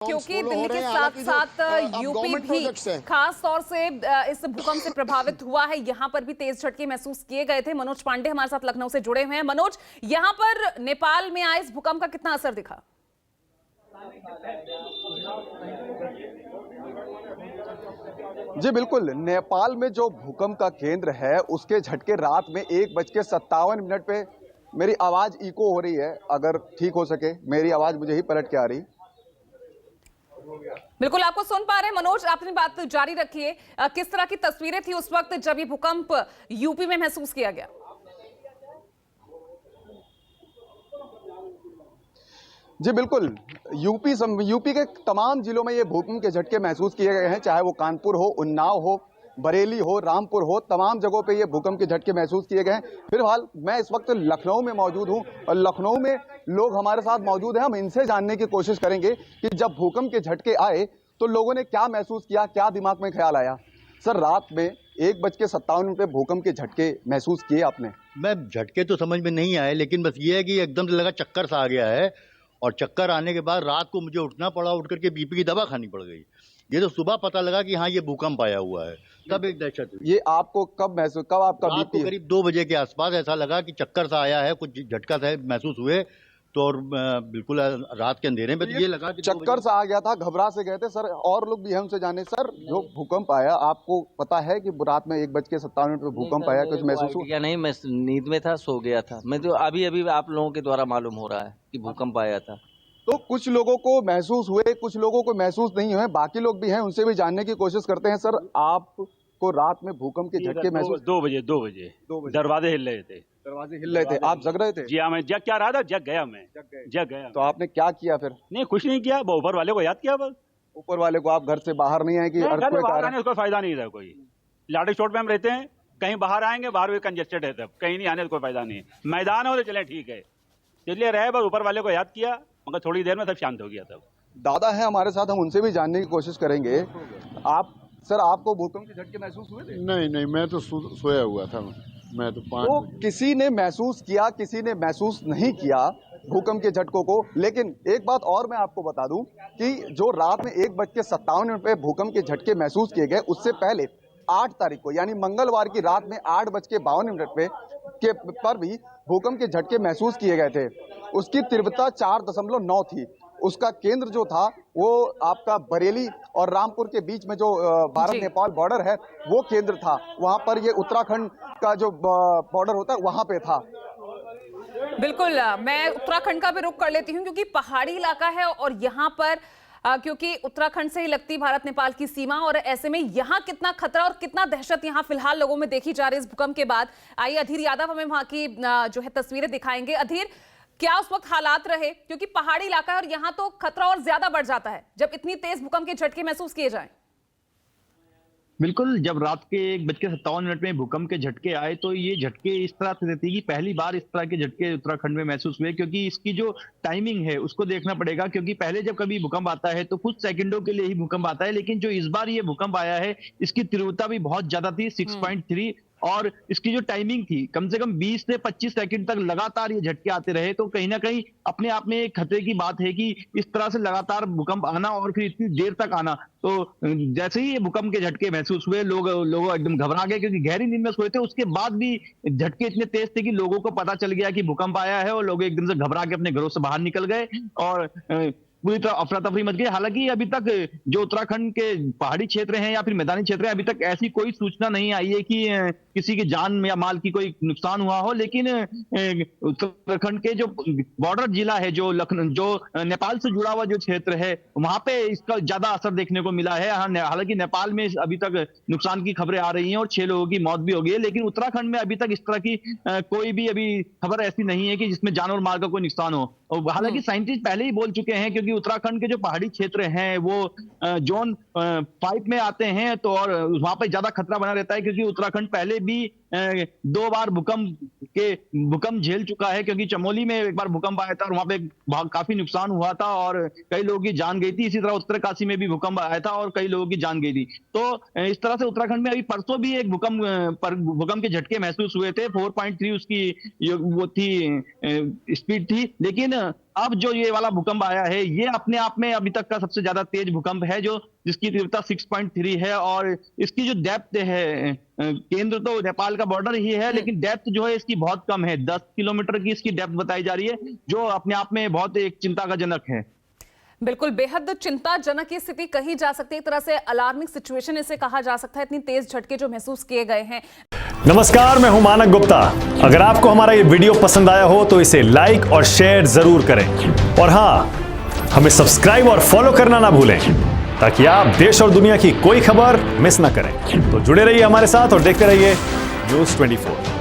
क्योंकि दिल्ली के साथ साथ यूपी भी खास तौर से इस भूकंप से प्रभावित हुआ है। यहां पर भी तेज झटके महसूस किए गए थे। मनोज पांडे हमारे साथ लखनऊ से जुड़े हुए हैं। मनोज, यहां पर नेपाल में आए इस भूकंप का कितना असर दिखा? जी बिल्कुल, नेपाल में जो भूकंप का केंद्र है उसके झटके रात में 1:57 पे। मेरी आवाज इको हो रही है, अगर ठीक हो सके मेरी आवाज मुझे ही पलट के आ रही। बिल्कुल आपको सुन पा रहे हैं मनोज, आप अपनी बात जारी रखिए। किस तरह की तस्वीरें थी उस वक्त जब ये भूकंप यूपी में महसूस किया गया? जी बिल्कुल, यूपी के तमाम जिलों में ये भूकंप के झटके महसूस किए गए हैं, चाहे वो कानपुर हो, उन्नाव हो, बरेली हो, रामपुर हो, तमाम जगहों पे ये भूकंप के झटके महसूस किए गए हैं। फिलहाल मैं इस वक्त लखनऊ में मौजूद हूं और लखनऊ में लोग हमारे साथ मौजूद हैं। हम इनसे जानने की कोशिश करेंगे कि जब भूकंप के झटके आए तो लोगों ने क्या महसूस किया, क्या दिमाग में ख्याल आया। सर, रात में 1:57 पे भूकंप के झटके महसूस किए आपने? मैं झटके तो समझ में नहीं आए, लेकिन बस ये है कि एकदम से लगा चक्कर सा आ गया है, और चक्कर आने के बाद रात को मुझे उठना पड़ा, उठ करके बीपी की दवा खानी पड़ गई। ये तो सुबह पता लगा कि हाँ ये भूकंप आया हुआ है, तब एक दहशत हुई। ये आपको कब आपका बीपी? करीब 2 बजे के आसपास ऐसा लगा कि चक्कर सा आया है, कुछ झटका सा महसूस हुए तो, और बिल्कुल रात के अंधेरे में तो ये लगा कि चक्कर सा आ गया था, घबरा से गए थे। सर, और लोग भी हैं, उनसे जाने। सर, जो भूकंप आया आपको पता है कि रात में 1:57 पे भूकंप आया, कुछ महसूस हुआ? क्या नहीं, मैं नींद में था, सो गया था। मैं तो अभी आप लोगों के द्वारा मालूम हो रहा है कि भूकंप आया था। तो कुछ लोगों को महसूस हुए, कुछ लोगों को महसूस नहीं हुए, बाकी लोग भी हैं, उनसे भी जानने की कोशिश करते हैं। सर, आपको रात में भूकंप के झटके महसूस? 2 बजे दरवाजे हिल रहे थे। दरवाजे हिल रहे थे, आप जग रहे थे? जी हाँ, मैं जग क्या रहा था, जग गया मैं। जग गया। तो आपने क्या किया फिर? नहीं, कुछ नहीं किया, ऊपर वाले को याद किया बस। ऊपर वाले को? आप घर से बाहर नहीं आए कि घर से बाहर आने उसका फायदा नहीं था कोई। लाठी चोट में हम रहते हैं, कहीं बाहर आएंगे, बाहर भी कंजेस्टेड है, तब कहीं नहीं आने का कोई फायदा नहीं है। मैदान हो तो चले ठीक है, इसलिए रहे, बस ऊपर वाले को याद किया, मगर थोड़ी देर में सब शांत हो गया। तब दादा है हमारे साथ, हम उनसे भी जानने की कोशिश करेंगे। आप सर, आपको भूकंप के झटके महसूस हुए थे? नहीं, मैं तो सोया हुआ था। मैं तो किसी ने महसूस किया, किसी ने महसूस नहीं किया भूकंप के झटकों को। लेकिन एक बात और मैं आपको बता दूं कि जो रात में 1:57 पे भूकंप के झटके महसूस किए गए, उससे पहले 8 तारीख को यानी मंगलवार की रात में 8:52 के पर भी भूकंप के झटके महसूस किए गए थे। उसकी तीव्रता 4.9 थी। उसका केंद्र जो था वो आपका बरेली और रामपुर के बीच में जो भारत नेपाल बॉर्डर है वो केंद्र था। वहां पर ये उत्तराखंड का जो बॉर्डर होता है वहां पे था। बिल्कुल, मैं उत्तराखंड का भी रुख कर लेती हूँ क्योंकि पहाड़ी इलाका है और यहाँ पर क्योंकि उत्तराखंड से ही लगती भारत नेपाल की सीमा, और ऐसे में यहाँ कितना खतरा और कितना दहशत यहाँ फिलहाल लोगों में देखी जा रही है इस भूकंप के बाद। आइए अधीर यादव हमें वहां की जो है तस्वीरें दिखाएंगे। अधीर, क्या उस वक्त हालात रहे, क्योंकि पहाड़ी इलाका है और यहाँ तो खतरा और ज्यादा बढ़ जाता है जब इतनी तेज भूकंप के झटके महसूस किए जाएं? बिल्कुल, जब रात के 1:57 में भूकंप के झटके आए तो ये झटके इस तरह से थे कि पहली बार इस तरह के झटके उत्तराखंड में महसूस हुए, क्योंकि इसकी जो टाइमिंग है उसको देखना पड़ेगा। क्योंकि पहले जब कभी भूकंप आता है तो कुछ सेकंडों के लिए ही भूकंप आता है, लेकिन जो इस बार ये भूकंप आया है इसकी तीव्रता भी बहुत ज्यादा थी, 6.3, और इसकी जो टाइमिंग थी कम से कम 20 से 25 सेकंड तक लगातार ये झटके आते रहे। तो कहीं ना कहीं अपने आप में एक खतरे की बात है कि इस तरह से लगातार भूकंप आना और फिर इतनी देर तक आना। तो जैसे ही ये भूकंप के झटके महसूस हुए लोग एकदम घबरा गए, क्योंकि गहरी नींद में सोए थे। उसके बाद भी झटके इतने तेज थे कि लोगों को पता चल गया कि भूकंप आया है और लोग एकदम से घबरा के अपने घरों से बाहर निकल गए और पूरी तरह अफरा तफरी मच गई। हालांकि अभी तक जो उत्तराखंड के पहाड़ी क्षेत्र हैं या फिर मैदानी क्षेत्र हैं, अभी तक ऐसी कोई सूचना नहीं आई है कि किसी की जान या माल की कोई नुकसान हुआ हो। लेकिन उत्तराखंड के जो बॉर्डर जिला है, जो नेपाल से जुड़ा हुआ जो क्षेत्र है, वहां पे इसका ज्यादा असर देखने को मिला है। हालांकि नेपाल में अभी तक नुकसान की खबरें आ रही हैं और 6 लोगों की मौत भी हो गई है, लेकिन उत्तराखंड में अभी तक इस तरह की कोई भी अभी खबर ऐसी नहीं है कि जिसमें जान और माल का कोई नुकसान हो। और हालांकि साइंटिस्ट पहले ही बोल चुके हैं, क्योंकि उत्तराखंड के जो पहाड़ी क्षेत्र हैं वो जोन 5 में आते हैं, तो और वहां पर ज्यादा खतरा बना रहता है, क्योंकि उत्तराखंड पहले भी 2 बार भूकंप झेल चुका है। क्योंकि चमोली में एक बार भूकंप आया था और वहां पे काफी नुकसान हुआ था और कई लोगों की जान गई थी। इसी तरह उत्तरकाशी में भी भूकंप आया था और कई लोगों की जान गई थी। तो इस तरह से उत्तराखंड में अभी परसों भी एक भूकंप के झटके महसूस हुए थे। 4.3 उसकी वो थी स्पीड थी, लेकिन अब जो ये वाला भूकंप आया है ये अपने आप में अभी तक का सबसे ज्यादा तेज भूकंप है, जो जिसकी तीव्रता 6.3 है और इसकी जो डेप्थ है, केंद्र तो नेपाल का बॉर्डर ही है लेकिन डेप्थ जो है इसकी बहुत कम है, 10 किलोमीटर की इसकी डेप्थ बताई जा रही है, जो अपने आप में बहुत एक चिंता का जनक है। बिल्कुल बेहद चिंताजनक ये स्थिति कही जा सकती है, एक तरह से अलार्मिंग सिचुएशन इसे कहा जा सकता है, इतनी तेज झटके जो महसूस किए गए हैं। नमस्कार, मैं हूं मानक गुप्ता। अगर आपको हमारा ये वीडियो पसंद आया हो तो इसे लाइक और शेयर जरूर करें और हां, हमें सब्सक्राइब और फॉलो करना ना भूलें ताकि आप देश और दुनिया की कोई खबर मिस ना करें। तो जुड़े रहिए हमारे साथ और देखते रहिए न्यूज़ 24।